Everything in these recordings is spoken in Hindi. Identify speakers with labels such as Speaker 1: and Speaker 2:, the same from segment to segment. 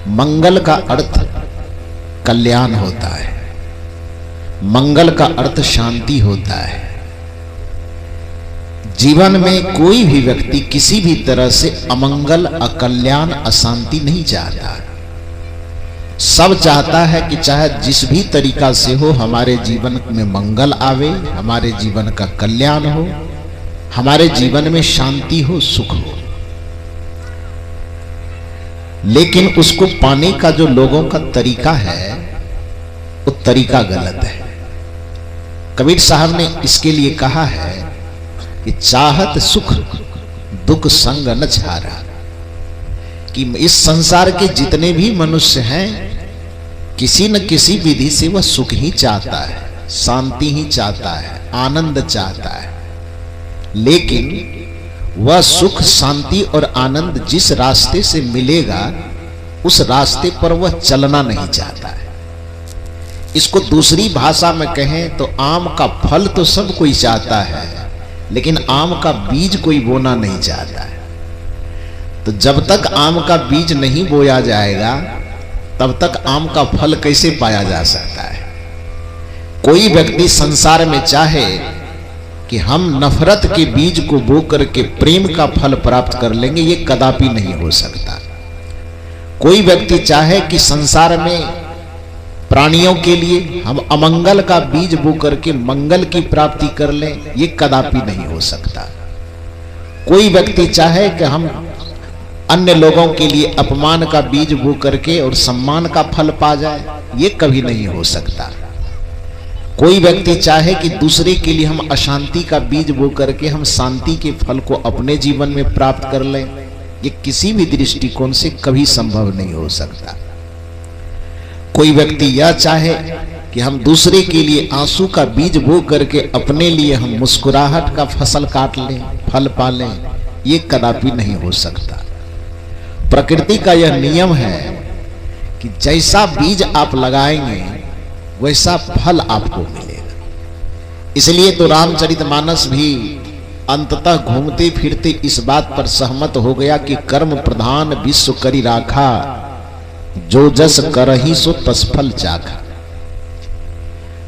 Speaker 1: मंगल का अर्थ कल्याण होता है, मंगल का अर्थ शांति होता है। जीवन में कोई भी व्यक्ति किसी भी तरह से अमंगल, अकल्याण, अशांति नहीं चाहता। सब चाहता है कि चाहे जिस भी तरीका से हो हमारे जीवन में मंगल आवे, हमारे जीवन का कल्याण हो, हमारे जीवन में शांति हो, सुख हो। लेकिन उसको पाने का जो लोगों का तरीका है वो तरीका गलत है। कबीर साहब ने इसके लिए कहा है कि चाहत सुख दुख संग न छारा, कि इस संसार के जितने भी मनुष्य हैं किसी न किसी विधि से वह सुख ही चाहता है, शांति ही चाहता है, आनंद चाहता है। लेकिन वह सुख, शांति और आनंद जिस रास्ते से मिलेगा उस रास्ते पर वह चलना नहीं चाहता है। इसको दूसरी भाषा में कहें तो आम का फल तो सब कोई चाहता है, लेकिन आम का बीज कोई बोना नहीं चाहता है। तो जब तक आम का बीज नहीं बोया जाएगा तब तक आम का फल कैसे पाया जा सकता है। कोई व्यक्ति संसार में चाहे कि हम नफरत के बीज को बो करके प्रेम का फल प्राप्त कर लेंगे, ये कदापि नहीं हो सकता। कोई व्यक्ति चाहे कि संसार में प्राणियों के लिए हम अमंगल का बीज बो करके मंगल की प्राप्ति कर लें, ये कदापि नहीं हो सकता। कोई व्यक्ति चाहे कि हम अन्य लोगों के लिए अपमान का बीज बो करके और सम्मान का फल पा जाए, ये कभी नहीं हो सकता। कोई व्यक्ति चाहे कि दूसरे के लिए हम अशांति का बीज बो करके हम शांति के फल को अपने जीवन में प्राप्त कर लें, ये किसी भी दृष्टिकोण से कभी संभव नहीं हो सकता। कोई व्यक्ति यह चाहे कि हम दूसरे के लिए आंसू का बीज बो करके अपने लिए हम मुस्कुराहट का फसल काट लें, फल पा लें, ये कदापि नहीं हो सकता। प्रकृति का यह नियम है कि जैसा बीज आप लगाएंगे वैसा फल आपको मिलेगा। इसलिए तो रामचरितमानस भी अंततः घूमते फिरते इस बात पर सहमत हो गया कि कर्म प्रधान विश्व करी राखा, जो जस करही सो तस फल चाखा।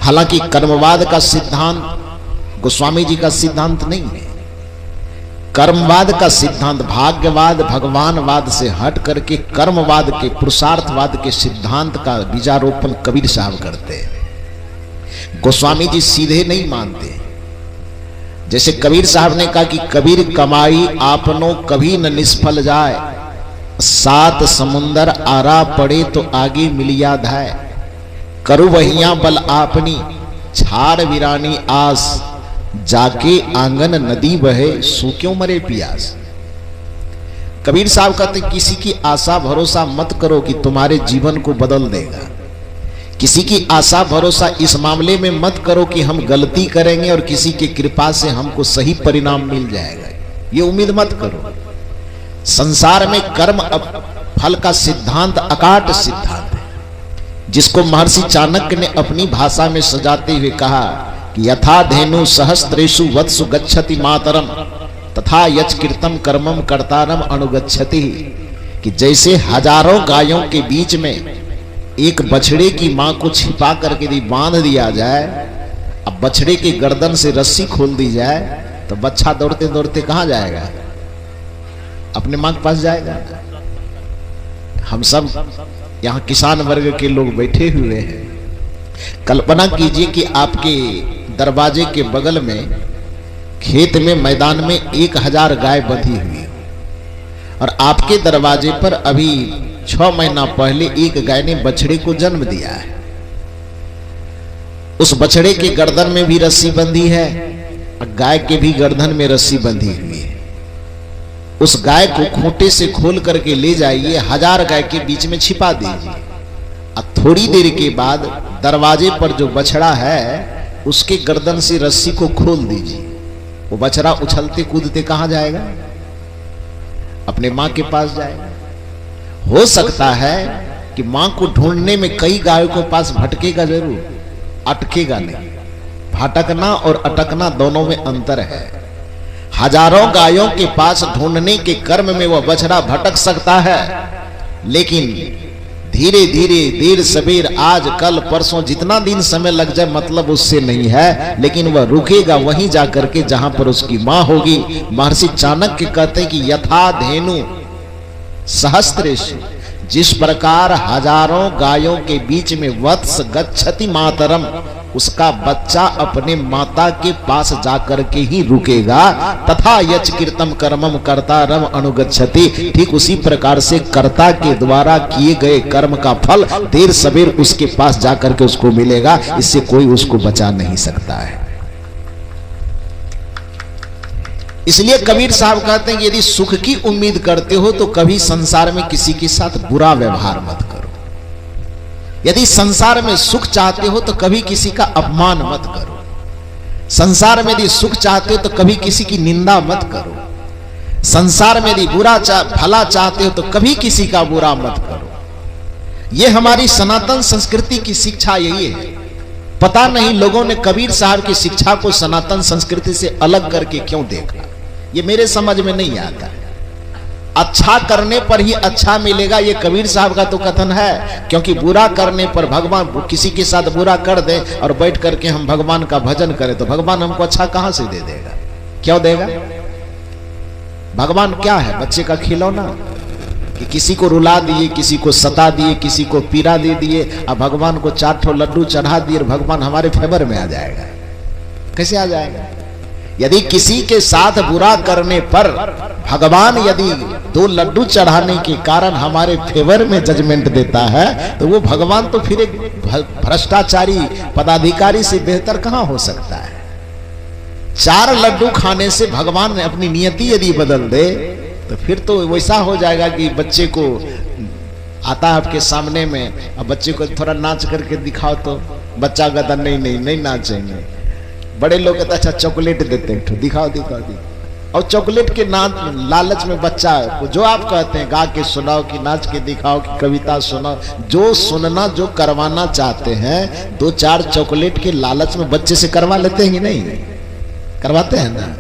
Speaker 1: हालांकि कर्मवाद का सिद्धांत गोस्वामी जी का सिद्धांत नहीं है। कर्मवाद का सिद्धांत भाग्यवाद, भगवानवाद से हट करके कर्मवाद के, पुरुषार्थवाद के सिद्धांत का बीजारोपण कबीर साहब करते हैं। गोस्वामी जी सीधे नहीं मानते। जैसे कबीर साहब ने कहा कि कबीर कमाई आपनो कभी न निष्फल जाए, सात समुंदर आरा पड़े तो आगे मिलिया धाय, करु वहिया बल आपनी छाड़ विरानी आस, जाके आंगन नदी बहे सो क्यों मरे प्यास। कबीर साहब कहते किसी की आशा भरोसा मत करो कि तुम्हारे जीवन को बदल देगा। किसी की आशा भरोसा इस मामले में मत करो कि हम गलती करेंगे और किसी की कृपा से हमको सही परिणाम मिल जाएगा, ये उम्मीद मत करो। संसार में कर्म फल का सिद्धांत अकाट सिद्धांत है, जिसको महर्षि चाणक्य ने अपनी भाषा में सजाते हुए कहा कि यथा धेनु सहस्त्रेषु वत्सु गच्छति मातरम तथा यच्कृतं कर्मम कर्तारम अनुगच्छति, कि जैसे हजारों गायों के बीच में एक बछड़े की मां को छिपा करके यदि बांध दिया जाए, अब बछड़े के गर्दन से रस्सी खोल दी जाए तो बच्चा दौड़ते दौड़ते कहां जाएगा? अपने मां के पास जाएगा। हम सब यहां किसान वर्ग के लोग बैठे हुए हैं। कल्पना कीजिए कि आपके दरवाजे के बगल में खेत में मैदान में 1000 गाय बंधी हुई और आपके दरवाजे पर अभी 6 महीना पहले एक गाय ने बछड़े को जन्म दिया है। उस बछड़े के गर्दन में भी रस्सी बंधी है और गाय के भी गर्दन में रस्सी बंधी हुई है। उस गाय को खूंटे से खोल करके ले जाइए, 1000 गाय के बीच में छिपा दीजिए और थोड़ी देर के बाद दरवाजे पर जो बछड़ा है उसके गर्दन से रस्सी को खोल दीजिए। वो बछड़ा उछलते कूदते कहां जाएगा? अपने मां के पास जाएगा। हो सकता है कि मां को ढूंढने में कई गायों के पास भटकेगा जरूर, अटकेगा नहीं। भटकना और अटकना दोनों में अंतर है। हजारों गायों के पास ढूंढने के कर्म में वह बछड़ा भटक सकता है, लेकिन धीरे धीरे देर सवेर आज कल परसों जितना दिन समय लग जाए मतलब उससे नहीं है, लेकिन वह रुकेगा वहीं जाकर के जहां पर उसकी मां होगी। महर्षि चाणक्य कहते हैं कि यथा धेनु सहस्त्रेषु, जिस प्रकार हजारों गायों के बीच में वत्स गच्छति मातरम, उसका बच्चा अपने माता के पास जाकर के ही रुकेगा। तथा यच कीर्तम कर्मम कर्तारम अनुगच्छति, ठीक उसी प्रकार से कर्ता के द्वारा किए गए कर्म का फल देर सवेर उसके पास जाकर के उसको मिलेगा। इससे कोई उसको बचा नहीं सकता है। इसलिए कबीर साहब कहते हैं कि यदि सुख की उम्मीद करते हो तो कभी संसार में किसी के साथ बुरा व्यवहार मत करो। यदि संसार में सुख चाहते हो तो कभी किसी का अपमान मत करो। संसार में यदि सुख चाहते हो तो कभी किसी की निंदा मत करो। संसार में यदि भला चाहते हो तो कभी किसी का बुरा मत करो। यह हमारी सनातन संस्कृति की शिक्षा यही है। पता नहीं लोगों ने कबीर साहब की शिक्षा को सनातन संस्कृति से अलग करके क्यों देखा, ये मेरे समझ में नहीं आता। अच्छा करने पर ही अच्छा मिलेगा, ये कबीर साहब का तो कथन है। क्योंकि बुरा करने पर भगवान किसी के साथ बुरा कर दे और बैठ करके हम भगवान का भजन करें तो भगवान हमको अच्छा कहां से दे देगा? क्यों देगा? भगवान क्या है? बच्चे का खिलौना कि किसी को रुला दिए, किसी को सता दिए, किसी को पीड़ा दे दिए, अब भगवान को 4 ठो लड्डू चढ़ा दिए और भगवान हमारे फेवर में आ जाएगा? कैसे आ जाएगा? यदि किसी के साथ बुरा करने पर भगवान यदि 2 लड्डू चढ़ाने के कारण हमारे फेवर में जजमेंट देता है तो वो भगवान तो फिर एक भ्रष्टाचारी पदाधिकारी से बेहतर कहां हो सकता है? 4 लड्डू खाने से भगवान ने अपनी नियति यदि बदल दे तो फिर तो वैसा हो जाएगा कि बच्चे को आता है आपके सामने में, अब बच्चे को थोड़ा नाच करके दिखाओ तो बच्चा कहता नहीं नहीं नहीं नाचेंगे। बड़े लोग कहते अच्छा चॉकलेट देते हैं, दिखाओ दिखाओ दिखाओ। और चॉकलेट के लालच में बच्चा जो आप कहते हैं गा के सुनाओ कि नाच के दिखाओ कि कविता सुनाओ, जो सुनना जो करवाना चाहते हैं 2-4 चॉकलेट के लालच में बच्चे से करवा लेते हैं कि नहीं? करवाते हैं ना,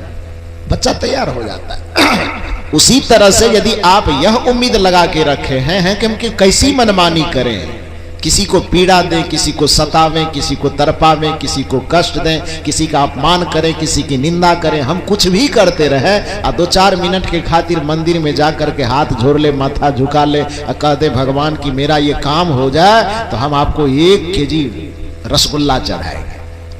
Speaker 1: बच्चा तैयार हो जाता है। उसी तरह से यदि आप यह उम्मीद लगा के रखे हैं कि हम कैसी मनमानी करें, किसी को पीड़ा दें, किसी को सतावें, किसी को तरपावें, किसी को कष्ट दें, किसी का अपमान करें, किसी की निंदा करें, हम कुछ भी करते रहे और 2-4 मिनट के खातिर मंदिर में जाकर के हाथ जोड़ ले, माथा झुका ले और कह दे भगवान की मेरा ये काम हो जाए तो हम आपको 1 केजी रसगुल्ला चढ़ाएंगे।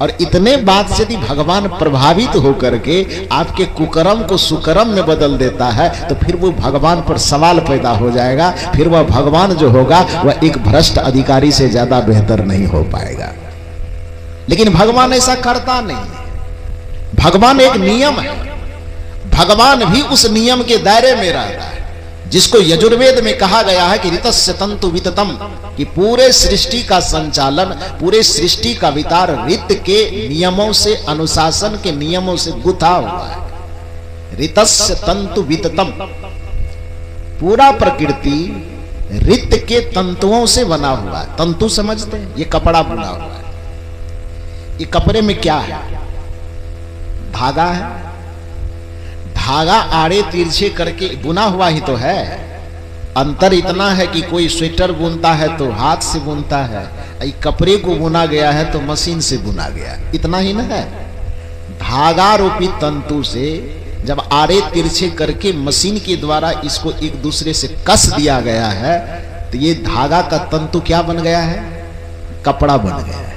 Speaker 1: और इतने बात से यदि भगवान प्रभावित होकर के आपके कुकर्म को सुकर्म में बदल देता है तो फिर वो भगवान पर सवाल पैदा हो जाएगा। फिर वह भगवान जो होगा वह एक भ्रष्ट अधिकारी से ज्यादा बेहतर नहीं हो पाएगा। लेकिन भगवान ऐसा करता नहीं है। भगवान एक नियम है, भगवान भी उस नियम के दायरे में रहता है जिसको यजुर्वेद में कहा गया है कि ऋतस्य तंतु विततम, कि पूरे सृष्टि का संचालन, पूरे सृष्टि का वितार ऋत के नियमों से, अनुशासन के नियमों से गुथा हुआ है। ऋतस्य तंतु विततम, पूरा प्रकृति ऋत के तंतुओं से बना हुआ है। तंतु समझते हैं? ये कपड़ा बुना हुआ है। ये कपड़े में क्या है? धागा है। धागा आड़े तिरछे करके बुना हुआ ही तो है। अंतर इतना है कि कोई स्वेटर बुनता है तो हाथ से बुनता है, कपड़े को बुना गया है तो मशीन से बुना गया, इतना ही ना है। धागा रूपी तंतु से जब आड़े तिरछे करके मशीन के द्वारा इसको एक दूसरे से कस दिया गया है तो ये धागा का तंतु क्या बन गया है? कपड़ा बन गया है।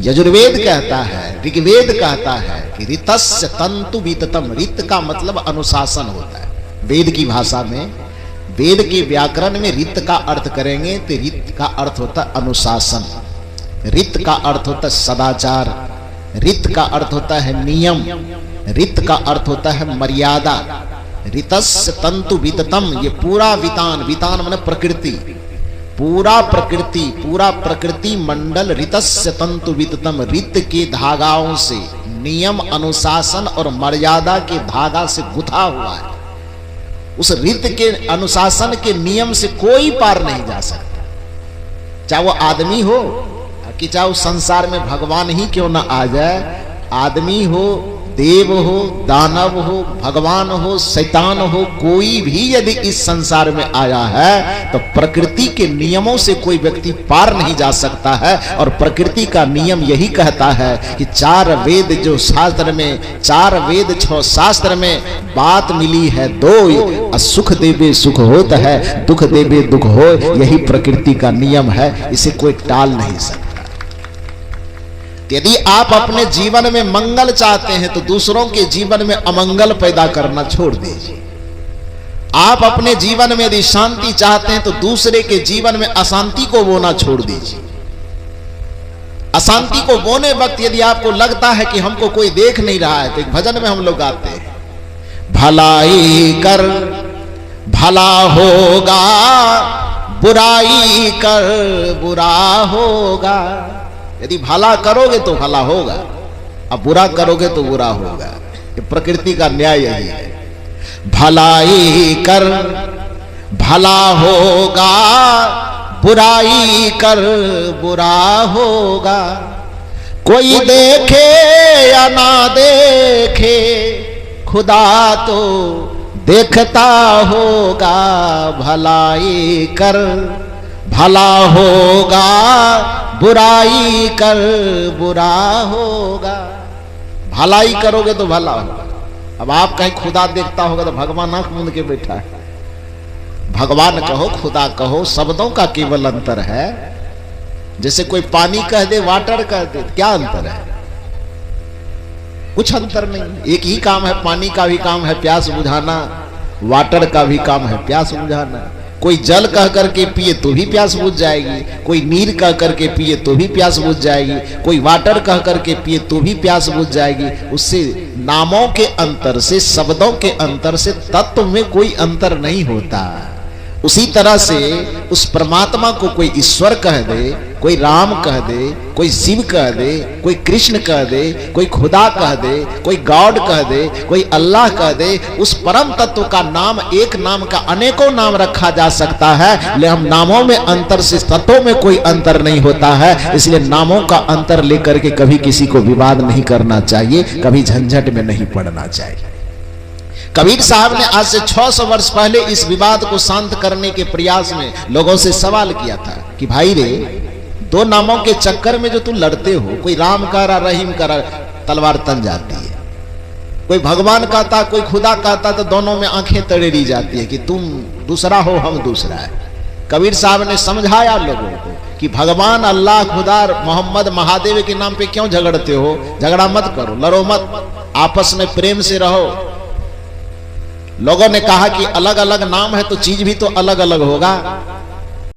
Speaker 1: यजुर्वेद कहता है, ऋग्वेद कहता है कि ऋतस्य तंतु विततम। ऋत का मतलब अनुशासन होता है। वेद की भाषा में, वेद के व्याकरण में ऋत का अर्थ करेंगे तो ऋत का अर्थ होता है अनुशासन, ऋत का अर्थ होता है सदाचार, ऋत का अर्थ होता है नियम, ऋत का अर्थ होता है मर्यादा। ऋतस्य तंतु विततम, ये पूरा वितान, वितान माने प्रकृति, पूरा प्रकृति मंडल ऋतस्य तंतु विततम, ऋत के धागाओं से, नियम अनुशासन और मर्यादा के धागा से गुथा हुआ है। उस ऋत के अनुशासन के नियम से कोई पार नहीं जा सकता, चाहे वो आदमी हो कि चाहे संसार में भगवान ही क्यों ना आ जाए। आदमी हो, देव हो, दानव हो, भगवान हो, शैतान हो, कोई भी यदि इस संसार में आया है तो प्रकृति के नियमों से कोई व्यक्ति पार नहीं जा सकता है। और प्रकृति का नियम यही कहता है कि 4 वेद जो शास्त्र में, 4 वेद 6 शास्त्र में बात मिली है दो, सुख देवे सुख होता है, दुख देवे दुख हो, यही प्रकृति का नियम है, इसे कोई टाल नहीं सकता। यदि आप अपने जीवन में मंगल चाहते हैं तो दूसरों के जीवन में अमंगल पैदा करना छोड़ दीजिए। आप अपने जीवन में यदि शांति चाहते हैं तो दूसरे के जीवन में अशांति को बोना छोड़ दीजिए। अशांति को बोने वक्त यदि आपको लगता है कि हमको कोई देख नहीं रहा है, तो एक भजन में हम लोग गाते हैं, भलाई कर भला होगा, बुराई कर बुरा होगा। यदि भला करोगे तो भला होगा, अब बुरा करोगे तो बुरा होगा। ये प्रकृति का न्याय यही है। भलाई कर भला होगा, बुराई कर बुरा होगा। कोई देखे या ना देखे, खुदा तो देखता होगा। भलाई कर भला होगा, बुराई कर बुरा होगा। भलाई करोगे तो भला होगा। अब आप कहीं खुदा देखता होगा तो भगवान आंख मूंद के बैठा है। भगवान कहो, खुदा कहो, शब्दों का केवल अंतर है। जैसे कोई पानी कह दे, वाटर कह दे, क्या अंतर है? कुछ अंतर नहीं। एक ही काम है। पानी का भी काम है प्यास बुझाना, वाटर का भी काम है प्यास बुझाना। कोई जल कह करके पिए तो भी प्यास बुझ जाएगी, कोई नीर कह करके पिए तो भी प्यास बुझ जाएगी, कोई वाटर कह करके पिए तो भी प्यास बुझ जाएगी। उससे नामों के अंतर से, शब्दों के अंतर से तत्व में कोई अंतर नहीं होता। उसी तरह से उस परमात्मा को कोई ईश्वर कह दे, कोई राम कह दे, कोई शिव कह दे, कोई कृष्ण कह दे, कोई खुदा कह दे, कोई गॉड कह दे, कोई अल्लाह कह दे, उस परम तत्व का नाम, एक नाम का अनेकों नाम रखा जा सकता है। लेकिन हम नामों में अंतर से तत्वों में कोई अंतर नहीं होता है। इसलिए नामों का अंतर लेकर के कभी किसी को विवाद नहीं करना चाहिए, कभी झंझट में नहीं पड़ना चाहिए। कबीर साहब ने आज से 600 वर्ष पहले इस विवाद को शांत करने के प्रयास में लोगों से सवाल किया था कि भाई रे, 2 नामों के चक्कर में जो तुम लड़ते हो, कोई राम कह रहा, रहीम कह रहा, तलवार तन जाती है। कोई भगवान कहता, कोई खुदा कहता, तो दोनों में आंखें तड़ेरी जाती है कि तुम दूसरा हो, हम दूसरा है। कबीर साहब ने समझाया लोगों को कि भगवान, अल्लाह, खुदा, मोहम्मद, महादेव के नाम पे क्यों झगड़ते हो? झगड़ा मत करो, लड़ो मत, आपस में प्रेम से रहो। लोगों ने कहा कि अलग अलग नाम है तो चीज भी तो अलग अलग होगा।